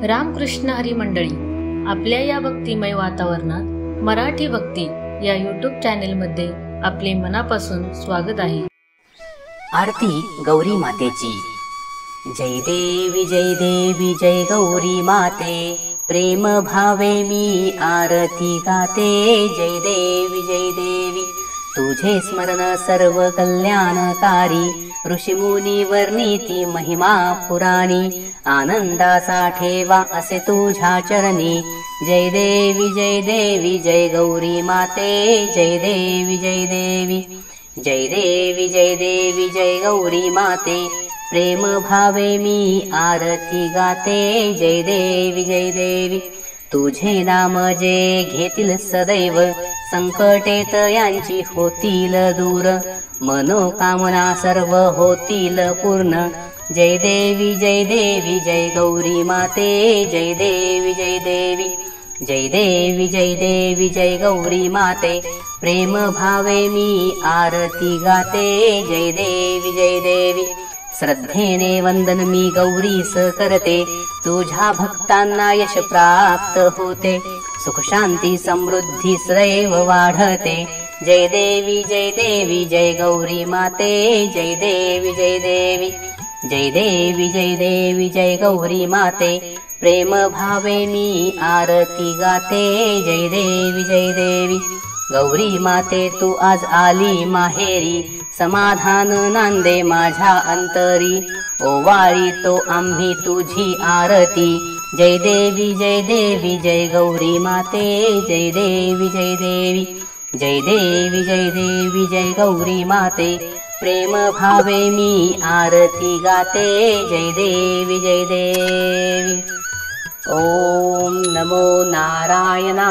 रामकृष्ण हरी मंडळी, आपल्या या भक्तिमय वातावरणात मराठी भक्ती या यूट्यूब चॅनेलमध्ये आपले मनापासून स्वागत आहे। आरती गौरी मातेची। जय देवी जय गौरी माते, प्रेम भावे मी आरती गाते। जय देवी तुझे स्मरण सर्व कल्याणकारी, ऋषिमुनी वर्णिती महिमा पुराणी। आनंदाचा ठेवा असे तुझ्या चरणी, जय देवी जय गौरी माते। जय देवी जय देवी जय गौरी माते, प्रेम भावे मी आरती गाते। जय देवी तुझे नाम जे घेतील सदैव, संकटेत यांची होतील दूर, मनोकामना सर्व होतील पूर्ण। जय देवी जय गौरी माते। जय देवी जय गौरी माते, प्रेम भावे मी आरती गाते। जय देवी श्रद्धेने वंदन मी गौरीस करते, तुझ्या भक्तांना यश प्राप्त होते, सुख शांती समृद्धी सदैव वाढते। जय देवी जय गौरी माते। जय देवी जय गौरी माते, प्रेम भावे मी आरती गाते। जय देवी गौरी माते, तू आज आली माहेरी, समाधान नांदे माझ्या अंतरी, ओवाळी तो आम्ही तुझी आरती। जय देवी जय गौरी माते। जय देवी जय गौरी माते, प्रेम भावे मी आरती गाते। जय देवी ओम नमो नारायणा।